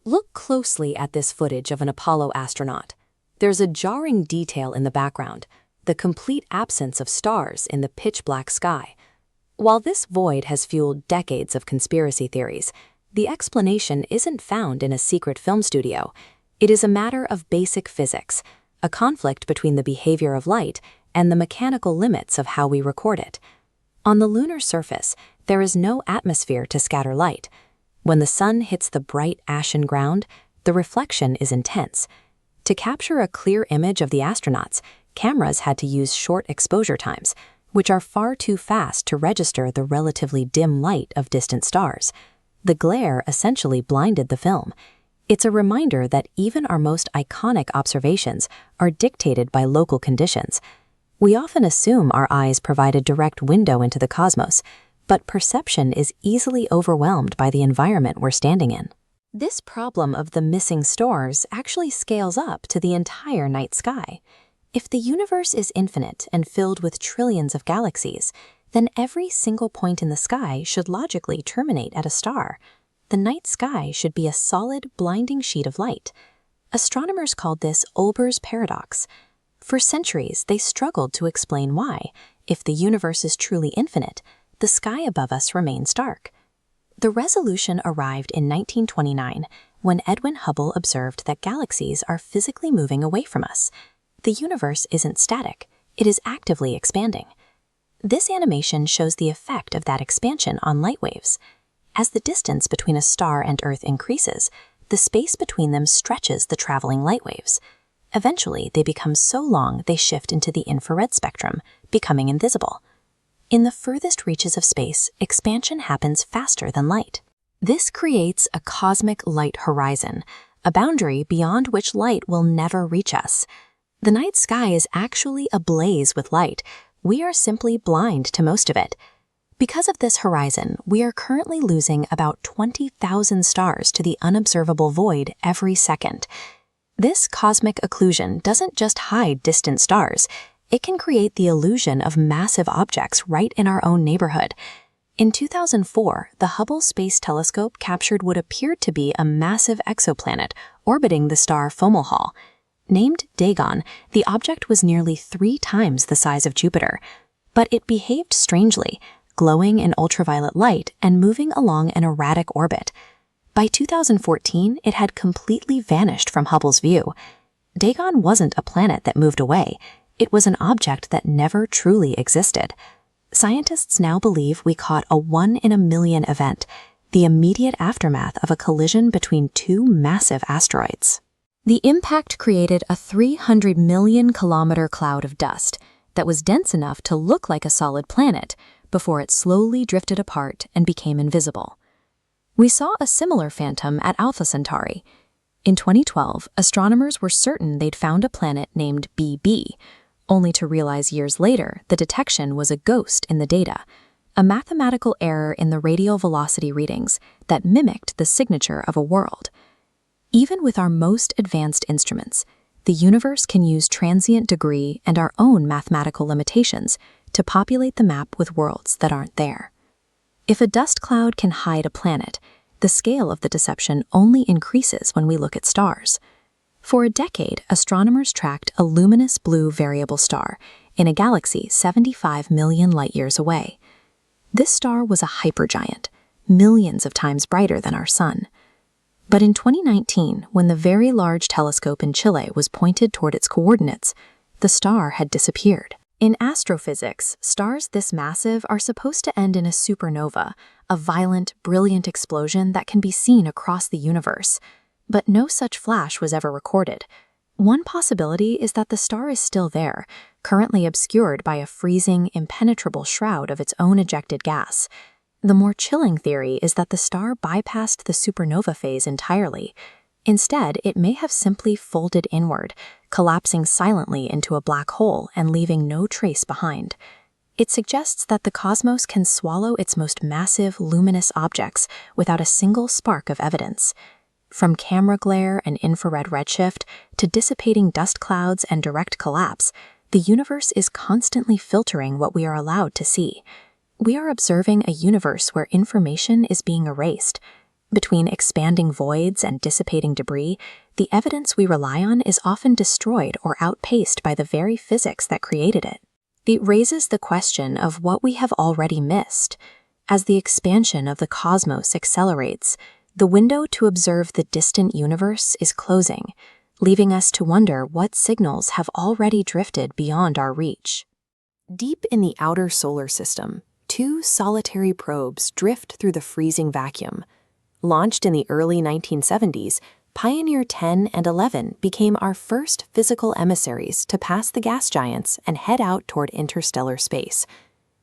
Look closely at this footage of an Apollo astronaut. There's a jarring detail in the background, the complete absence of stars in the pitch-black sky. While this void has fueled decades of conspiracy theories, the explanation isn't found in a secret film studio. It is a matter of basic physics, a conflict between the behavior of light and the mechanical limits of how we record it. On the lunar surface, there is no atmosphere to scatter light. When the sun hits the bright ashen ground, the reflection is intense. To capture a clear image of the astronauts, cameras had to use short exposure times, which are far too fast to register the relatively dim light of distant stars. The glare essentially blinded the film. It's a reminder that even our most iconic observations are dictated by local conditions. We often assume our eyes provide a direct window into the cosmos, but perception is easily overwhelmed by the environment we're standing in. This problem of the missing stars actually scales up to the entire night sky. If the universe is infinite and filled with trillions of galaxies, then every single point in the sky should logically terminate at a star. The night sky should be a solid, blinding sheet of light. Astronomers called this Olbers Paradox. For centuries, they struggled to explain why, if the universe is truly infinite, the sky above us remains dark. The resolution arrived in 1929 when Edwin Hubble observed that galaxies are physically moving away from us. The universe isn't static, it is actively expanding. This animation shows the effect of that expansion on light waves. As the distance between a star and Earth increases, the space between them stretches the traveling light waves. Eventually, they become so long they shift into the infrared spectrum, becoming invisible. In the furthest reaches of space, expansion happens faster than light. This creates a cosmic light horizon, a boundary beyond which light will never reach us. The night sky is actually ablaze with light. We are simply blind to most of it. Because of this horizon, we are currently losing about 20,000 stars to the unobservable void every second. This cosmic occlusion doesn't just hide distant stars, it can create the illusion of massive objects right in our own neighborhood. In 2004, the Hubble Space Telescope captured what appeared to be a massive exoplanet orbiting the star Fomalhaut. Named Dagon, the object was nearly 3 times the size of Jupiter, but it behaved strangely, glowing in ultraviolet light and moving along an erratic orbit. By 2014, it had completely vanished from Hubble's view. Dagon wasn't a planet that moved away. It was an object that never truly existed. Scientists now believe we caught a 1-in-a-million event, the immediate aftermath of a collision between 2 massive asteroids. The impact created a 300 million kilometer cloud of dust that was dense enough to look like a solid planet before it slowly drifted apart and became invisible. We saw a similar phantom at Alpha Centauri. In 2012, astronomers were certain they'd found a planet named BB, only to realize years later the detection was a ghost in the data, a mathematical error in the radial velocity readings that mimicked the signature of a world. Even with our most advanced instruments, the universe can use transient degree and our own mathematical limitations to populate the map with worlds that aren't there. If a dust cloud can hide a planet, the scale of the deception only increases when we look at stars. For a decade, astronomers tracked a luminous blue variable star in a galaxy 75 million light-years away. This star was a hypergiant, millions of times brighter than our sun. But in 2019, when the Very Large Telescope in Chile was pointed toward its coordinates, the star had disappeared. In astrophysics, stars this massive are supposed to end in a supernova, a violent, brilliant explosion that can be seen across the universe. But no such flash was ever recorded. One possibility is that the star is still there, currently obscured by a freezing, impenetrable shroud of its own ejected gas. The more chilling theory is that the star bypassed the supernova phase entirely. Instead, it may have simply folded inward, collapsing silently into a black hole and leaving no trace behind. It suggests that the cosmos can swallow its most massive, luminous objects without a single spark of evidence. From camera glare and infrared redshift to dissipating dust clouds and direct collapse, the universe is constantly filtering what we are allowed to see. We are observing a universe where information is being erased. Between expanding voids and dissipating debris, the evidence we rely on is often destroyed or outpaced by the very physics that created it. It raises the question of what we have already missed. As the expansion of the cosmos accelerates, the window to observe the distant universe is closing, leaving us to wonder what signals have already drifted beyond our reach. Deep in the outer solar system, two solitary probes drift through the freezing vacuum. Launched in the early 1970s, Pioneer 10 and 11 became our first physical emissaries to pass the gas giants and head out toward interstellar space.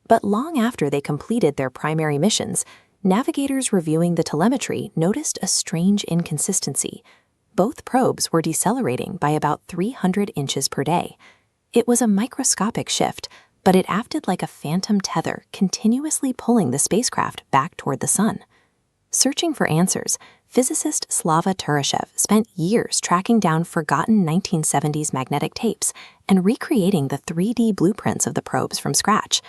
But long after they completed their primary missions, navigators reviewing the telemetry noticed a strange inconsistency. Both probes were decelerating by about 300 inches per day. It was a microscopic shift, but it acted like a phantom tether, continuously pulling the spacecraft back toward the sun. Searching for answers, physicist Slava Turyshev spent years tracking down forgotten 1970s magnetic tapes and recreating the 3D blueprints of the probes from scratch.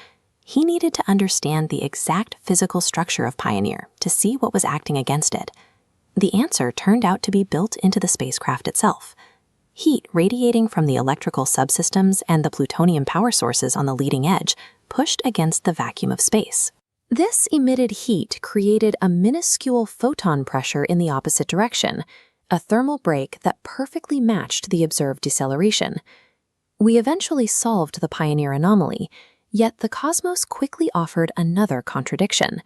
He needed to understand the exact physical structure of Pioneer to see what was acting against it. The answer turned out to be built into the spacecraft itself. Heat radiating from the electrical subsystems and the plutonium power sources on the leading edge pushed against the vacuum of space. This emitted heat created a minuscule photon pressure in the opposite direction, a thermal break that perfectly matched the observed deceleration. We eventually solved the Pioneer anomaly, yet the cosmos quickly offered another contradiction.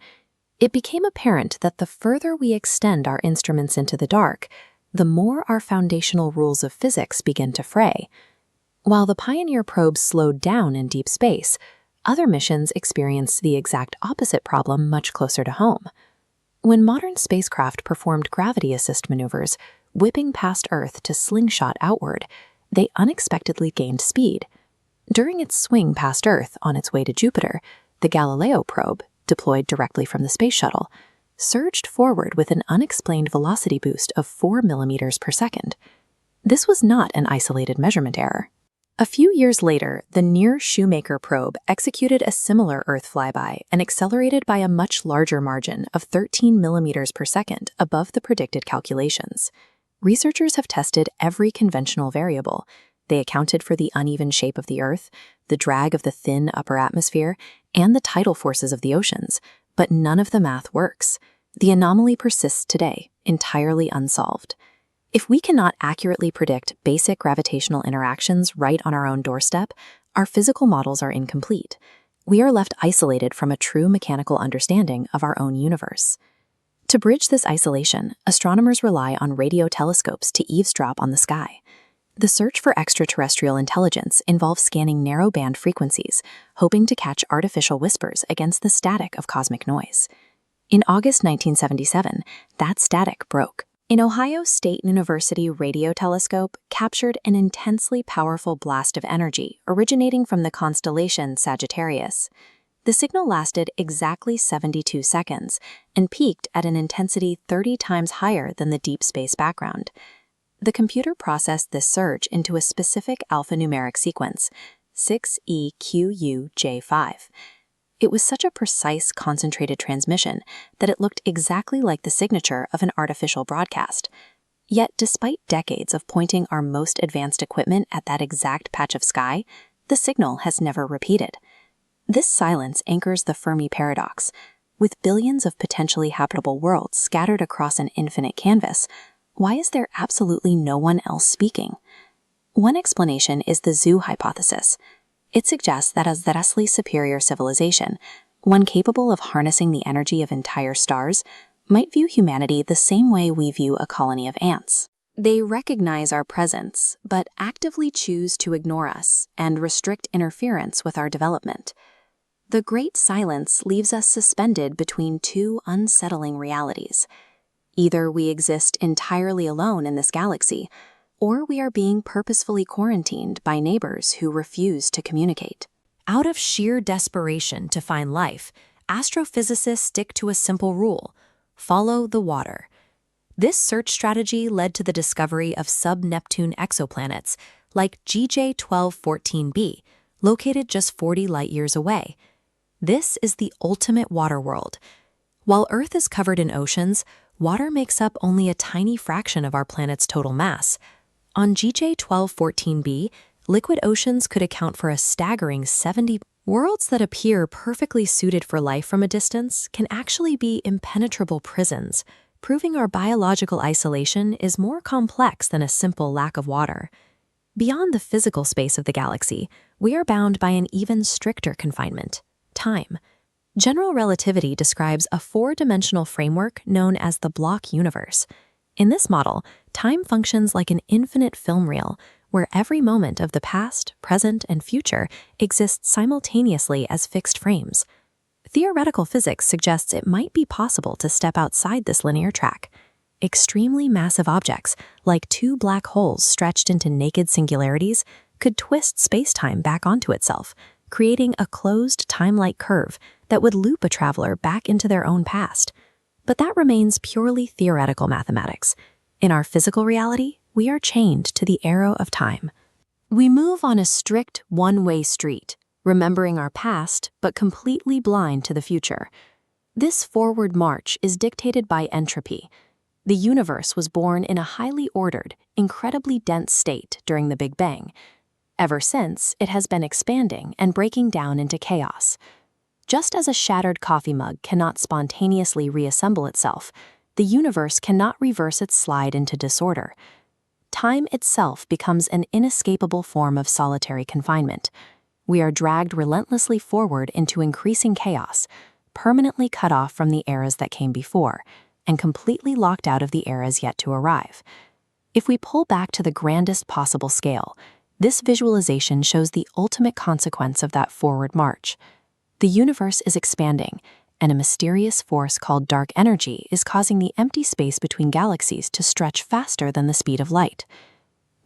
It became apparent that the further we extend our instruments into the dark, the more our foundational rules of physics begin to fray. While the Pioneer probes slowed down in deep space, other missions experienced the exact opposite problem much closer to home. When modern spacecraft performed gravity assist maneuvers, whipping past Earth to slingshot outward, they unexpectedly gained speed. During its swing past Earth on its way to Jupiter, the Galileo probe, deployed directly from the space shuttle, surged forward with an unexplained velocity boost of 4 millimeters per second. This was not an isolated measurement error. A few years later, the Near-Shoemaker probe executed a similar Earth flyby and accelerated by a much larger margin of 13 millimeters per second above the predicted calculations. Researchers have tested every conventional variable. They accounted for the uneven shape of the Earth, the drag of the thin upper atmosphere, and the tidal forces of the oceans, but none of the math works. The anomaly persists today, entirely unsolved. If we cannot accurately predict basic gravitational interactions right on our own doorstep, our physical models are incomplete. We are left isolated from a true mechanical understanding of our own universe. To bridge this isolation, astronomers rely on radio telescopes to eavesdrop on the sky. The search for extraterrestrial intelligence involves scanning narrow-band frequencies, hoping to catch artificial whispers against the static of cosmic noise. In August 1977, that static broke. An Ohio State University radio telescope captured an intensely powerful blast of energy originating from the constellation Sagittarius. The signal lasted exactly 72 seconds and peaked at an intensity 30 times higher than the deep space background. The computer processed this surge into a specific alphanumeric sequence, 6EQUJ5. It was such a precise, concentrated transmission that it looked exactly like the signature of an artificial broadcast. Yet, despite decades of pointing our most advanced equipment at that exact patch of sky, the signal has never repeated. This silence anchors the Fermi paradox. With billions of potentially habitable worlds scattered across an infinite canvas, why is there absolutely no one else speaking? One explanation is the zoo hypothesis. It suggests that as a vastly superior civilization, one capable of harnessing the energy of entire stars, might view humanity the same way we view a colony of ants. They recognize our presence, but actively choose to ignore us and restrict interference with our development. The Great Silence leaves us suspended between two unsettling realities. Either we exist entirely alone in this galaxy, or we are being purposefully quarantined by neighbors who refuse to communicate. Out of sheer desperation to find life, astrophysicists stick to a simple rule: follow the water. This search strategy led to the discovery of sub-Neptune exoplanets like GJ1214b, located just 40 light-years away. This is the ultimate water world. While Earth is covered in oceans, water makes up only a tiny fraction of our planet's total mass. On GJ 1214b, liquid oceans could account for a staggering 70%. Worlds that appear perfectly suited for life from a distance can actually be impenetrable prisons, proving our biological isolation is more complex than a simple lack of water. Beyond the physical space of the galaxy, we are bound by an even stricter confinement: time. General relativity describes a four-dimensional framework known as the block universe. In this model, time functions like an infinite film reel, where every moment of the past, present, and future exists simultaneously as fixed frames. Theoretical physics suggests it might be possible to step outside this linear track. Extremely massive objects, like two black holes stretched into naked singularities, could twist space-time back onto itself, creating a closed time-like curve that would loop a traveler back into their own past. But that remains purely theoretical mathematics. In our physical reality, we are chained to the arrow of time. We move on a strict one-way street, remembering our past but completely blind to the future. This forward march is dictated by entropy. The universe was born in a highly ordered, incredibly dense state during the Big Bang. Ever since, it has been expanding and breaking down into chaos. Just as a shattered coffee mug cannot spontaneously reassemble itself, the universe cannot reverse its slide into disorder. Time itself becomes an inescapable form of solitary confinement. We are dragged relentlessly forward into increasing chaos, permanently cut off from the eras that came before, and completely locked out of the eras yet to arrive. If we pull back to the grandest possible scale, this visualization shows the ultimate consequence of that forward march. The universe is expanding, and a mysterious force called dark energy is causing the empty space between galaxies to stretch faster than the speed of light.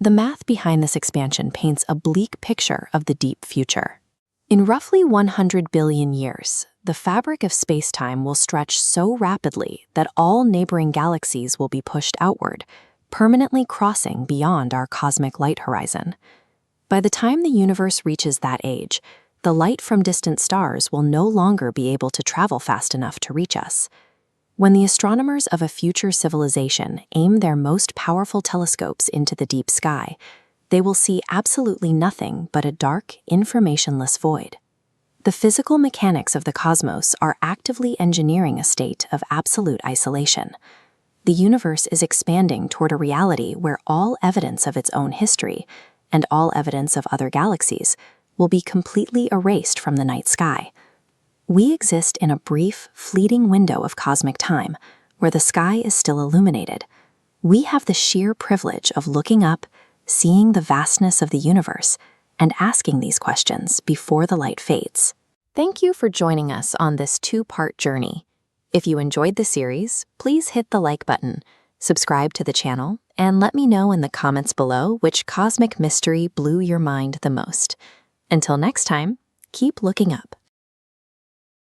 The math behind this expansion paints a bleak picture of the deep future. In roughly 100 billion years, the fabric of space-time will stretch so rapidly that all neighboring galaxies will be pushed outward, permanently crossing beyond our cosmic light horizon. By the time the universe reaches that age, the light from distant stars will no longer be able to travel fast enough to reach us. When the astronomers of a future civilization aim their most powerful telescopes into the deep sky, they will see absolutely nothing but a dark, informationless void. The physical mechanics of the cosmos are actively engineering a state of absolute isolation. The universe is expanding toward a reality where all evidence of its own history, and all evidence of other galaxies, will be completely erased from the night sky. We exist in a brief, fleeting window of cosmic time, where the sky is still illuminated. We have the sheer privilege of looking up, seeing the vastness of the universe, and asking these questions before the light fades. Thank you for joining us on this two-part journey. If you enjoyed the series, please hit the like button, subscribe to the channel, and let me know in the comments below which cosmic mystery blew your mind the most. Until next time, keep looking up.